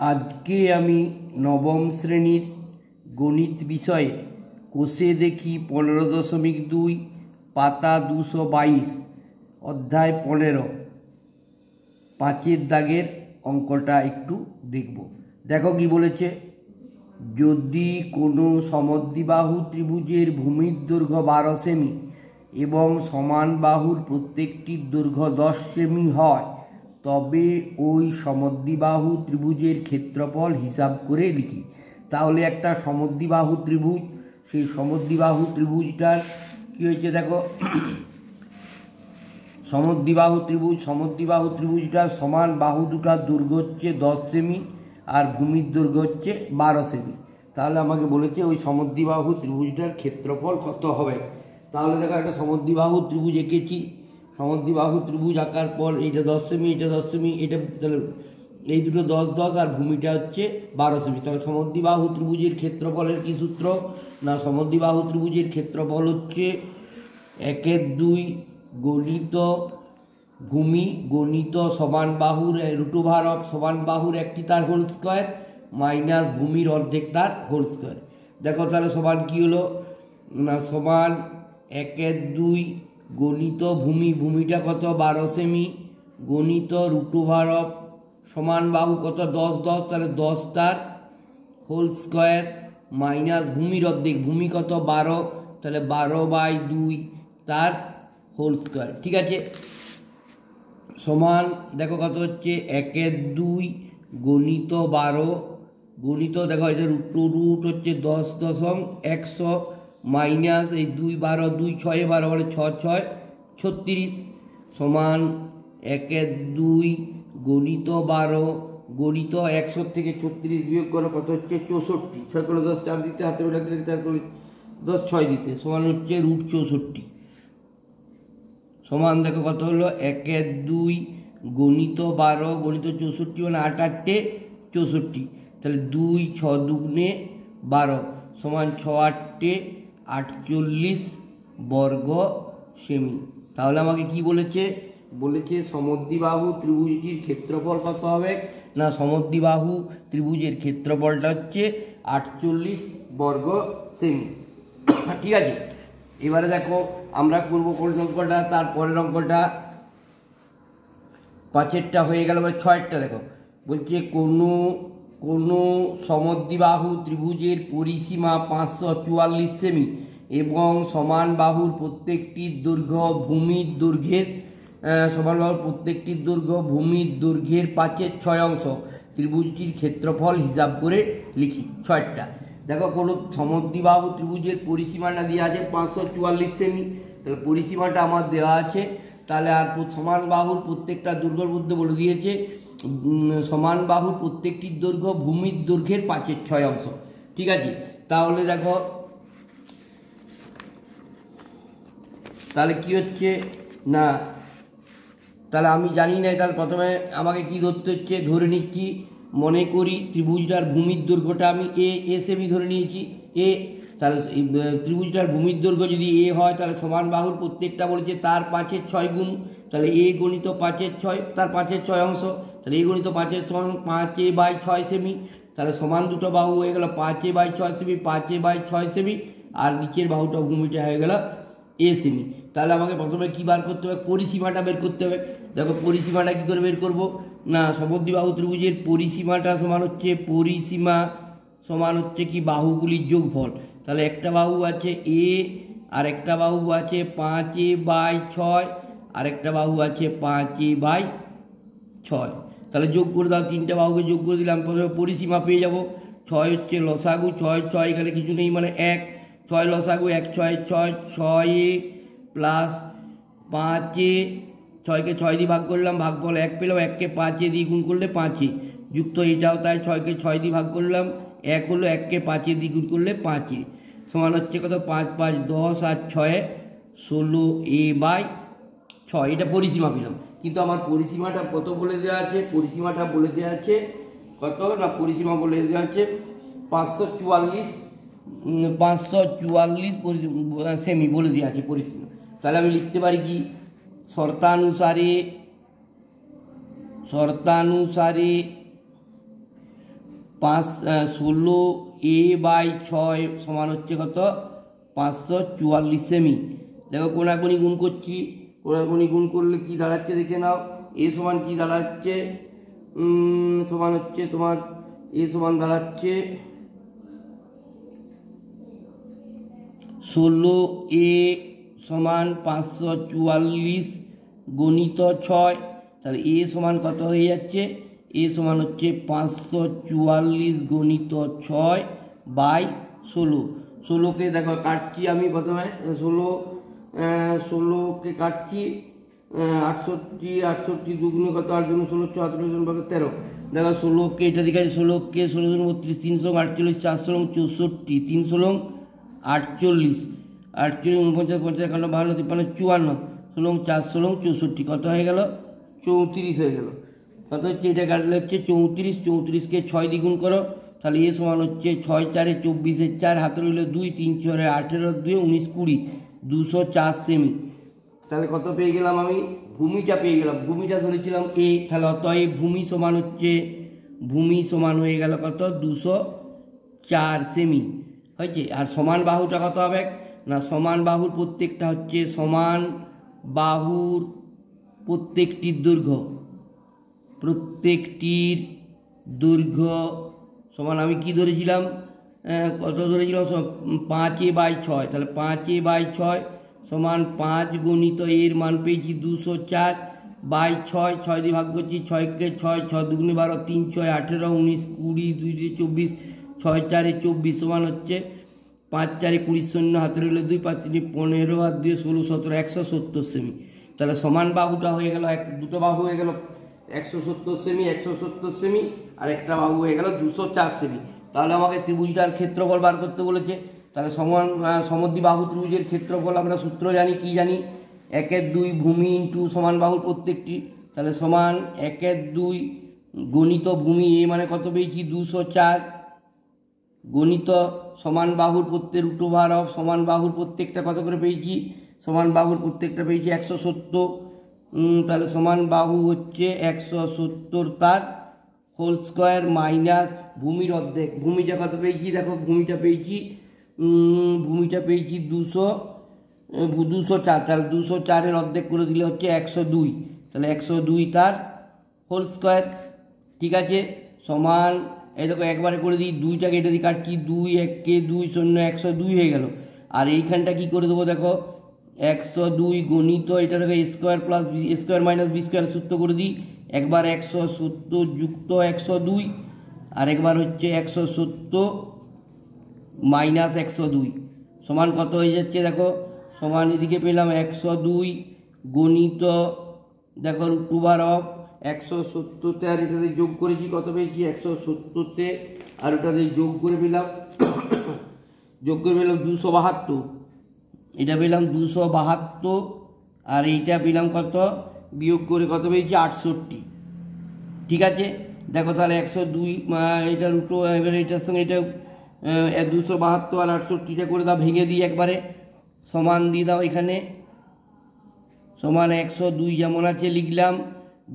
আজকে আমি নবম শ্রেণীর গণিত বিষয়ে কোষে দেখি 15.2 পাতা 222 অধ্যায় 15 পাঁচের দাগের অঙ্কটা একটু দেখব। দেখো কি বলেছে, যদি কোনো সমদ্বিবাহু ত্রিভুজের ভূমির দৈর্ঘ্য 12 সেমি এবং সমান বাহুর প্রত্যেকটির দৈর্ঘ্য 10 সেমি হয়, তবে ওই সমদ্বিবাহু ত্রিভুজের ক্ষেত্রফল হিসাব করে লিখি। তাহলে একটা সমদ্বিবাহু ত্রিভুজ, সেই সমদ্বিবাহু ত্রিভুজটার কী হয়েছে দেখো, সমদ্বিবাহু ত্রিভুজটার সমান বাহু দুটার দৈর্ঘ্য হচ্ছে 10 সেমি আর ভূমির দৈর্ঘ্য হচ্ছে 12 সেমি। তাহলে আমাকে বলেছে ওই সমদ্বিবাহু ত্রিভুজটার ক্ষেত্রফল কত হবে। তাহলে দেখো একটা সমদ্বিবাহু ত্রিভুজ এঁকেছি, সমদ্বিবাহু ত্রিভুজ আঁকার পর এইটা 10 সেমি, এটা 10 সেমি, এটা তাহলে এই দুটো 10 10 আর ভূমিটা হচ্ছে 12 সেমি। তাহলে সমদ্বিবাহু ত্রিভুজের ক্ষেত্রফলের কী সূত্র না, সমদ্বিবাহু ত্রিভুজের ক্ষেত্রফল হচ্ছে 1/2 গণিত ভূমি গণিত সমান বাহুর √অফ সমান বাহুর একটি তার হোল স্কোয়ার মাইনাস ভূমির অর্ধেক তার হোল স্কোয়ার। দেখো তাহলে সমান কী হলো না, সমান 1/2 গণিত ভূমিটা কত 12 সেমি গণিত √অফ সমান বাহু কত 10 10, তাহলে 10 তার হোল স্কোয়ার মাইনাস ভূমির অর্ধেক, ভূমি কত 12, তাহলে 12/2 তার হোল স্কোয়ার। ঠিক আছে, সমান দেখো কত হচ্ছে 1/2 গণিত 12 গণিত দেখো এটা √, হচ্ছে 10.100 মাইনাস এই 2 12 2 6 12 মানে 6 6 36 সমান 1/2 গণিত 12 গণিত 100 থেকে 36 বিয়োগ করো কত হচ্ছে 64, 6 করে 10 4 দিতে হাতে রাখতে 4 করে 10 6 দিতে সমান হচ্ছে √64 সমান দেখো কত হলো 1/2 গণিত 12 গণিত 64 মানে 8 8 64, তাহলে 2 6 2 12 সমান 6 8 48 বর্গ সেমি। তাহলে আমাকে কি বলেছে, সমদ্বিবাহু ত্রিভুজটির ক্ষেত্রফল কত হবে না, সমদ্বিবাহু ত্রিভুজের ক্ষেত্রফলটা হচ্ছে 48 বর্গ সেমি। ঠিক আছে, এবারে দেখো আমরা করবো কোন অঙ্কটা, তারপরের অঙ্কটা 5এরটা হয়ে গেল, 6এরটা দেখো বলছে কোনো সমদ্বিবাহু ত্রিভুজের পরিসীমা 544 সেমি এবং সমান বাহুর প্রত্যেকটির দৈর্ঘ্য ভূমির দৈর্ঘ্যের সমান বাহুর প্রত্যেকটির দৈর্ঘ্য ভূমির দৈর্ঘ্যের 5/6 অংশ, ত্রিভুজটির ক্ষেত্রফল হিসাব করে লিখি। 6টা দেখো, কোনো সমদ্বিবাহু ত্রিভুজের পরিসীমাটা দেওয়া আছে 544 সেমি, তাহলে পরিসীমাটা আমার দেওয়া আছে, তাহলে আর সমান বাহুর প্রত্যেকটা দৈর্ঘ্যের মধ্যে বলে দিয়েছে সমান বাহুর প্রত্যেকটির দৈর্ঘ্য ভূমির দৈর্ঘ্যের 5/6 অংশ। ঠিক আছে, তাহলে দেখো তাহলে কি হচ্ছে না, তাহলে আমি জানি না, তাহলে প্রথমে আমাকে কি ধরতে হচ্ছে, ধরে নিচ্ছি মনে করি ত্রিভুজটার ভূমির দৈর্ঘ্যটা আমি এ সেমি ধরে নিয়েছি এ, তাহলে ত্রিভুজটার ভূমির দৈর্ঘ্য যদি এ হয় তাহলে সমান বাহুর প্রত্যেকটা বলেছে তার 5/6 গুণ, তাহলে এ গণিত 5/6 তার 5/6 অংশ, তাহলে এ গণিত 5/6 5/6 সেমি, তাহলে সমান দুটো বাহু হয়ে গেল 5/6 সেমি 5/6 সেমি, আর নিচের বাহুটা ভূমিটা হয়ে গেল এ সেমি। তাহলে আমাকে প্রথমে কী বার করতে হবে, পরিসীমাটা বের করতে হবে। দেখো পরিসীমাটা কী করে বের করব না, সমদ্বিবাহু ত্রিভুজের পরিসীমাটা সমান হচ্ছে কি বাহুগুলির যোগফল। তাহলে একটা বাহু আছে এ আর একটা বাহু আছে 5/6 আর একটা বাহু আছে 5/6, তাহলে যোগ করে দাও, তিনটা বাহুকে যোগ করে দিলাম, প্রথমে পরিসীমা পেয়ে যাব। 6 হচ্ছে লসাগু, 6 6 এখানে কিছু নেই মানে 1, 6 লসাগু 1 6 6 6 প্লাস 5 6কে 6 দিয়ে ভাগ করলাম, ভাগফল 1 পেলাম, 1কে 5 দিয়ে গুণ করলে 5 যুক্ত এটাও তাই, 6কে 6 দিয়ে ভাগ করলাম 1 হলো, 1কে 5 দিয়ে গুণ করলে 5 সমান হচ্ছে কত 5 5 10 আর 6 16 a/6, এটা পরিসীমা পেলাম। কিন্তু আমার পরিসীমাটা কত বলে দেওয়া আছে, পরিসীমাটা বলে দেওয়া আছে কত না, পরিসীমা বলে দেওয়া আছে 544 সেমি বলে দেওয়া আছে পরিসীমা। তাহলে আমি লিখতে পারি কি, শর্তানুসারে 16a/6 সমান হচ্ছে কত 544 সেমি। দেখো কোনাকুনি গুণ করছি, কোনাকুনি গুণ করলে কি দাঁড়াচ্ছে দেখে নাও। এ সমান কি দাঁড়াচ্ছে, সমান হচ্ছে তোমার এ সমান দাঁড়াচ্ছে 16a সমান 544 গণিত 6, তাহলে এ সমান কত হয়ে যাচ্ছে, এ সমান হচ্ছে 544 গণিত 6/16। 16কে দেখো কাটছি আমি প্রথমে, 16কে কাটছি, 68 দুগুণে কত, 8 দুগুণে 16, 74 জন ভাগে 13। দেখো 16কে এটা দিকে 16কে 16 জন 32, 3 48, 4 64, 3 48, 48, 49, 50, 51, 52, 53, 54, 16, 4, 64 কত হয়ে গেল, 34 হয়ে গেল। কত হচ্ছে, এটা কাটলে হচ্ছে 34, 34কে 6 দ্বিগুণ করো, তাহলে এ সমান হচ্ছে 6 4 24, 4 হাতে রইল 2, 3 4 18, 2 19 20, 204 সেমি। তাহলে কত পেয়ে গেলাম আমি, ভূমিটা পেয়ে গেলাম, ভূমিটা ধরেছিলাম এ, তাহলে অতএব ভূমি সমান হচ্ছে, ভূমি সমান হয়ে গেল কত 204 সেমি হয়েছে। আর সমান বাহুটা কত হবে না, সমান বাহুর প্রত্যেকটা হচ্ছে সমান বাহুর প্রত্যেকটির দৈর্ঘ্য, প্রত্যেকটির দৈর্ঘ্য সমান, আমি কি ধরেছিলাম, কত ধরেছিলাম 5a/6, তাহলে 5a/6 সমান 5 গণিত এর মান পেয়েছি 204/6, 6 দিয়ে ভাগ করছি, 6কে 6, 6 দুগুণে 12, 3 6 18, 19 20, 2 দিয়ে 24, 6 4 24 সমান হচ্ছে 5 4 20 শূন্য হাতে রইল 2, 5 3 15 আর 2 16 17, 170 সেমি। তাহলে সমান বাহুটা হয়ে গেল, দুটো বাহু হয়ে গেল 170 সেমি, 170 সেমি, আর একটা বাহু হয়ে গেল 204 সেমি। তাহলে আমাকে ত্রিভুজটার ক্ষেত্রফল বার করতে বলেছে। তাহলে সমদ্বিবাহু ত্রিভুজের ক্ষেত্রফল আমরা সূত্র জানি, কি জানি, 1/2 ভূমি ইন্টু সমান বাহুর প্রত্যেকটি, তাহলে সমান 1/2 গণিত ভূমি এ মানে কত পেয়েছি 204 গণিত সমান বাহুর প্রত্যেক √, সমান বাহুর প্রত্যেকটা কত করে পেয়েছি, সমান বাহুর প্রত্যেকটা পেয়েছি 170, তাহলে সমান বাহু হচ্ছে 170 তার হোল স্কোয়ার মাইনাস ভূমির অর্ধেক। ভূমিটা কত পেয়েছি দেখো, ভূমিটা পেয়েছি 204, তাহলে 204-এর অর্ধেক করে দিলে হচ্ছে 102, তাহলে 102 তার হোল স্কোয়ার। ঠিক আছে, সমান এই দেখো একবারে করে দিই, 2টাকে এটা দিয়ে কাটছি, 2 1কে 2 0, 102 হয়ে গেল। আর এইখানটা কি করে দেবো দেখো, 102 গণিত এটা দেখো a square plus b square minus b square সূত্র করে দিই, একবার 170 যুক্ত 102, আর একবার হচ্ছে 170 মাইনাস 102 সমান কত হয়ে যাচ্ছে দেখো, সমান এদিকে পেলাম 102 গণিত দেখো √, 170তে আর এটাতে যোগ করেছি, কত পেয়েছি 170তে আর ওটাতে যোগ করে পেলাম 272, এটা পেলাম 272, আর এইটা পেলাম কত, বিয়োগ করে কত পেয়েছি 68। ঠিক আছে, দেখো তাহলে 102 এটা √, এবার এটার সঙ্গে এটা 272 আর 68টা করে দাও, ভেঙে দিই একবারে, সমান দিয়ে দাও, এখানে সমান 102 যেমন আছে লিখলাম,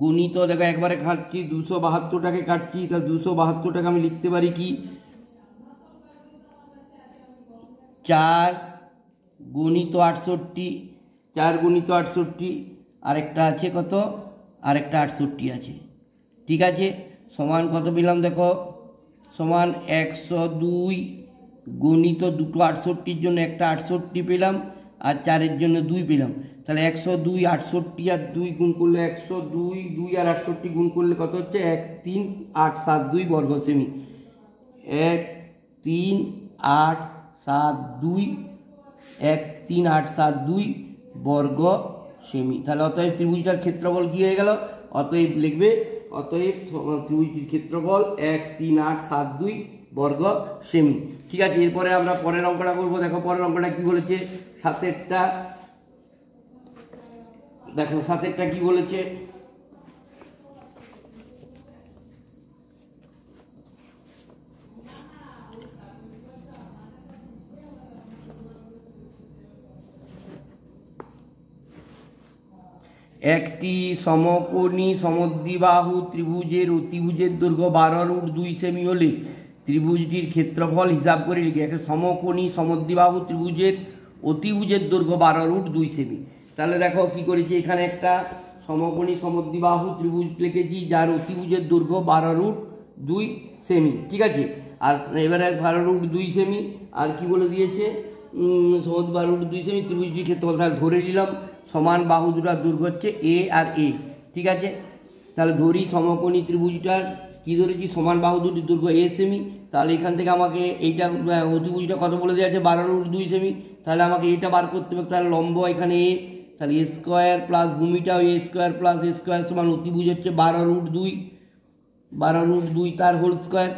গণিত দেখো একবারে কাটছি, 272টাকে কাটছি, তা 272টাকে আমি লিখতে পারি কি 4 গণিত 68, 4 গণিত 68, আরেকটা আছে কত, আরেকটা 68 আছে। ঠিক আছে, সমান কত পেলাম দেখো, সমান 102 গণিত দুটো 68-র জন্য একটা 68 পেলাম, আর 4-এর জন্য 2 পেলাম, তাহলে 102 68 আর 2 গুণ করলে 102 2 আর 68 গুণ করলে কত হচ্ছে 13872 বর্গ সেমি, 13872 13872 বর্গ সেমি। তাহলে অতএব ত্রিভুজটার ক্ষেত্রফল কি হয়ে গেল, অতএব লিখবে, অতএব ত্রিভুজটির ক্ষেত্রফল 13872 বর্গ সেমি। ঠিক আছে, এরপরে আমরা পরের অঙ্কটা করবো। দেখো পরের অঙ্কটা কি বলেছে, 7-এরটা দেখো, 7-এরটা কি বলেছে, একটি সমকোণী সমদ্বিবাহু ত্রিভুজের অতিভুজের দৈর্ঘ্য 12√2 সেমি হলে ত্রিভুজটির ক্ষেত্রফল হিসাব করে লিখি। একটা সমকোণী সমদ্বিবাহু ত্রিভুজের অতিভুজের দৈর্ঘ্য 12√2 সেমি। তাহলে দেখো কি করেছি, এখানে একটা সমকোণী সমদ্বিবাহু ত্রিভুজ লিখেছি যার অতিভুজের দৈর্ঘ্য 12√2 সেমি, ঠিক আছে। আর এবারে 12√2 সেমি আর কি বলে দিয়েছে, 12√2 সেমি ত্রিভুজটির ক্ষেত্রফল। তাহলে ধরে নিলাম সমান বাহু দুটার দৈর্ঘ্য হচ্ছে এ আর এ, ঠিক আছে। তাহলে ধরি সমকোণী ত্রিভুজটার কি ধরেছি, সমান বাহু দুটির দৈর্ঘ্য এ সেমি। তাহলে এখান থেকে আমাকে এইটা অতিভুজটা কত বলে দেওয়া আছে, 12√2 সেমি। তাহলে আমাকে এটা বার করতে হবে। তাহলে লম্ব এখানে এ, তাহলে এ স্কোয়ার প্লাস ভূমিটাও এ স্কোয়ার প্লাস এ স্কোয়ার সমান অতিভুজ হচ্ছে 12√2 তার হোল স্কোয়ার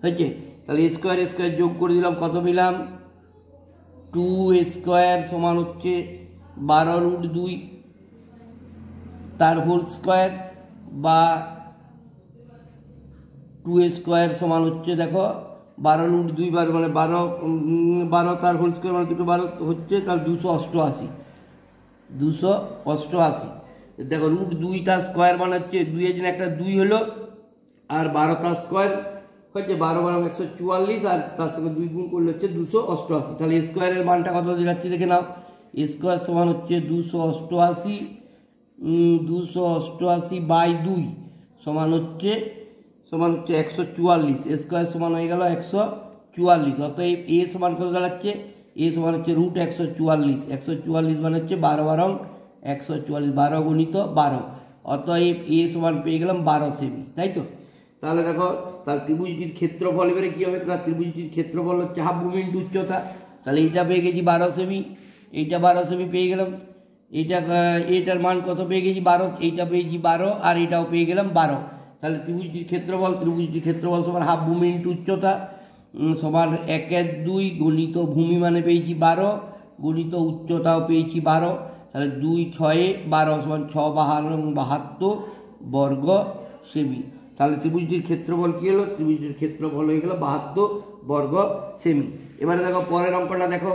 হয়েছে। তাহলে এ স্কোয়ার যোগ করে দিলাম, কত পেলাম 2 স্কোয়ার সমান হচ্ছে 12√2 তার হোল স্কোয়ার, বা 2 স্কোয়ার সমান হচ্ছে দেখো 12√2 মানে 12 তার হোল স্কোয়ার মানে 2 12 হচ্ছে, তার 288। দেখো √2 তার স্কোয়ার মানে হচ্ছে 2 এর জন্য একটা 2 হলো, আর 12 তার স্কোয়ার হচ্ছে 12 12 144, আর তার সঙ্গে 2 গুণ করলে হচ্ছে 288। তাহলে স্কোয়ারের মানটা কত দিলাচ্ছি দেখে নাও, স্কোয়ার সমান হচ্ছে 288 বাই 2 সমান হচ্ছে 144। স্কোয়ার সমান হয়ে গেল 144। অতএব এ সমান কত দাঁড়াচ্ছে, এ সমান হচ্ছে √144 মানে হচ্ছে 12 12 144, 12 গুণিত 12। অতএব এ সমান পেয়ে গেলাম 12 সেমি, তাই তো। তাহলে দেখো, তার ত্রিভুজটির ক্ষেত্রফল এবারে কী হবে, না ত্রিভুজটির ক্ষেত্রফল হচ্ছে হাফ ভূমি ইন্টু উচ্চতা। তাহলে এইটা পেয়ে গেছি 12 সেমি, এইটা 12 সেমি পেয়ে গেলাম। এইটার মান কত পেয়ে গেছি 12, এইটা পেয়েছি 12, আর এটাও পেয়ে গেলাম 12। তাহলে ত্রিভুজটির ক্ষেত্রফল সমান হাফ ভূমি ইন্টু উচ্চতা সমান 1/2 গণিত ভূমি মানে পেয়েছি 12 গণিত উচ্চতাও পেয়েছি 12। তাহলে 2 6 12 সমান 6 72 বর্গ সেমি। তাহলে ত্রিভুজটির ক্ষেত্রফল কী হলো, ত্রিভুজটির ক্ষেত্রফল হয়ে গেল 72 বর্গ সেমি। এবারে দেখো পরের অঙ্কটা দেখো,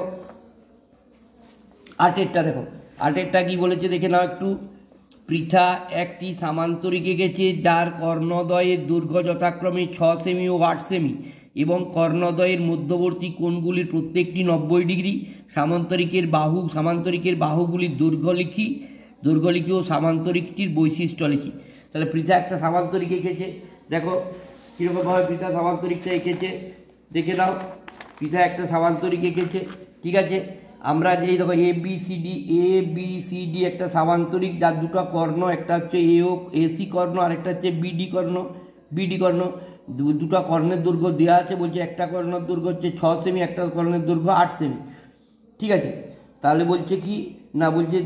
8এরটা দেখো। 8এরটা কি বলেছে দেখে নাও একটু। পৃথা একটি সামান্তরিক এঁকেছে যার কর্ণদ্বয়ের দৈর্ঘ্য যথাক্রমে 6 সেমি ও 8 সেমি এবং কর্ণদ্বয়ের মধ্যবর্তী কোণগুলির প্রত্যেকটি 90 ডিগ্রি। সামান্তরিকের বাহুগুলির দৈর্ঘ্য লিখি ও সামান্তরিকটির বৈশিষ্ট্য লিখি। তাহলে পৃথা একটা সামান্তরিক এঁকেছে, দেখো কীরকমভাবে পৃথা সামান্তরিকটা এঁকেছে দেখে নাও। পৃথা একটা সামান্তরিক এঁকেছে, ঠিক আছে। আমরা যেই দেখো এ বি সি ডি একটা সামান্তরিক যার দুটো কর্ণ, একটা হচ্ছে এসি কর্ণ আর একটা হচ্ছে বিডি কর্ণ। দুটো কর্ণের দৈর্ঘ্য দেওয়া আছে, বলছে একটা কর্ণের দৈর্ঘ্য হচ্ছে 6 সেমি, একটা কর্ণের দৈর্ঘ্য 8 সেমি, ঠিক আছে। তাহলে বলছে কি না, বলছে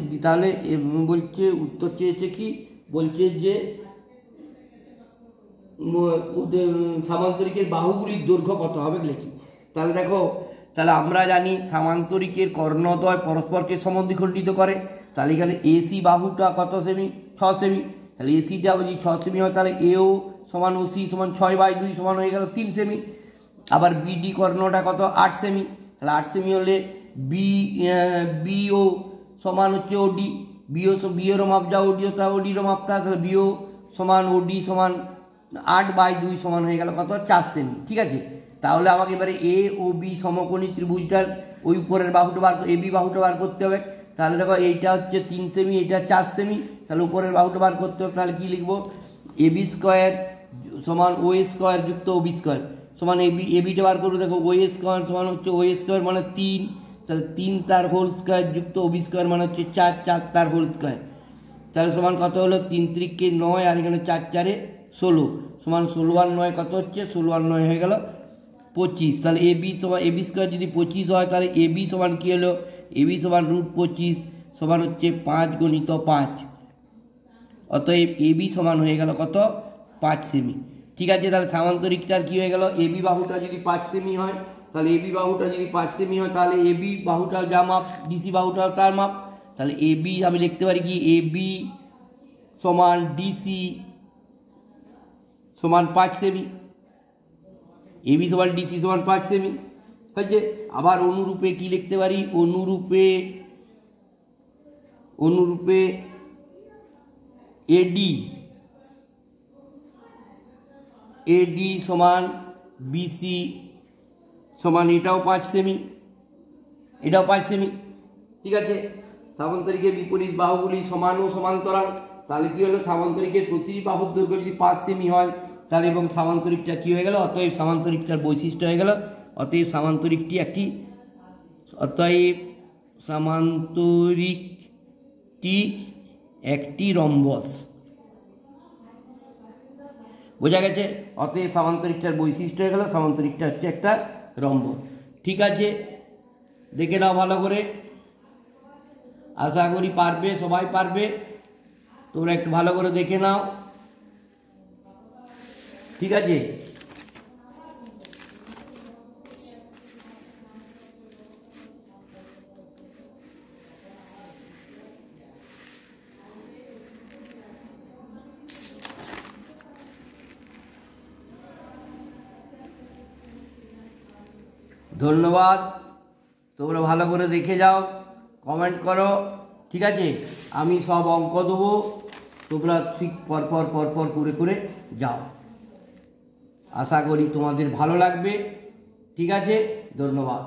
উত্তর চেয়েছে কি, বলছে যে সামান্তরিকের বাহুগুলির দৈর্ঘ্য কত হবে লিখি। তাহলে দেখো, তাহলে আমরা জানি সামান্তরিকের কর্ণদ্বয় পরস্পরকে সমদ্বিখণ্ডিত করে। তাহলে এখানে এসি বাহুটা কত সেমি, 6 সেমি। তাহলে এসিটা যদি 6 সেমি হয়, তাহলে এও সমান ওসি সমান 6/2 সমান হয়ে গেল 3 সেমি। আবার বিডি কর্ণটা কত 8 সেমি। তাহলে 8 সেমি হলে বিও সমান হচ্ছে ওডি, বিওরও মাপ যা ওডিরও মাপ তা। তাহলে বিও সমান ওডি সমান 8/2 সমান হয়ে গেল কত 4 সেমি, ঠিক আছে। তাহলে আমাকে এবারে এ ও বি সমকোণী ত্রিভুজটার ওই উপরের বাহুটা এবি বাহুটা বার করতে হবে। তাহলে দেখো এইটা হচ্ছে 3 সেমি, এইটা 4 সেমি। তাহলে উপরের বাহুটা বার করতে হবে। তাহলে কি লিখবো, এবি স্কোয়ার সমান ও স্কোয়ার যুক্ত ওবি স্কোয়ার সমান এবিটা বার করবো। দেখো ও স্কোয়ার সমান হচ্ছে ও স্কোয়ার মানে 3, তাহলে 3 তার হোল স্কোয়ার যুক্ত ওবি স্কোয়ার মানে হচ্ছে 4 তার হোল স্কোয়ার। তাহলে সমান কত হলো, 3 3 9, আর এখানে 4 4 16 সমান 16 আর 9 কত হচ্ছে, 16 আর 9 হয়ে গেল 25। তাহলে এবি স্কোয়ার যদি 25 হয়, তাহলে এবি সমান কী হলো, এবি সমান √25 সমান হচ্ছে 5 গুণিত 5। অতএব এবি সমান হয়ে গেল কত 5 সেমি, ঠিক আছে। তাহলে সামান্তরিকটার কী হয়ে গেল, এবি বাহুটা যদি 5 সেমি হয়, তাহলে এবি বাহুটা যদি 5 সেমি হয়, তাহলে এবি বাহুটার যা মাপ ডিসি বাহুটার তার মাপ। তাহলে এবি আমি লিখতে পারি কি, এবি সমান ডিসি সমান 5 সেমি, এবি সমান ডিসি সমান 5 সেমি হয়েছে। আবার অনুরূপে কি লিখতে পারি, অনুরূপে এডি সমান বিসি সমান এটাও 5 সেমি, এটাও 5 সেমি। ঠিক আছে, সামান্তরিকের বিপরীত বাহুগুলি সমান ও সমান্তরাল। তাহলে কি হলো, সামান্তরিকের প্রতিটি বাহুর দৈর্ঘ্য যদি 5 সেমি হয় তাহলে এবং সামান্তরিকটা কি হয়ে গেল, অতএব সামান্তরিকটার বৈশিষ্ট্য হয়ে গেল, অতএব সামান্তরিকটি একটি রম্বস। বোঝা গেছে? অতএব সামান্তরিকটার বৈশিষ্ট্য হয়ে গেল, সামান্তরিকটা হচ্ছে একটা রম্বস। ঠিক আছে, দেখে নাও ভালো করে, আশা করি পারবে, সবাই পারবে। তোমরা একটু ভালো করে দেখে নাও। ঠিক আছে, ধন্যবাদ। তোমরা ভালো করে দেখে যাও, কমেন্ট করো। ঠিক আছে, আমি সব অঙ্ক দেবো, তোমরা ঠিক পরপর করে যাও। আশা করি তোমাদের ভালো লাগবে। ঠিক আছে, ধন্যবাদ।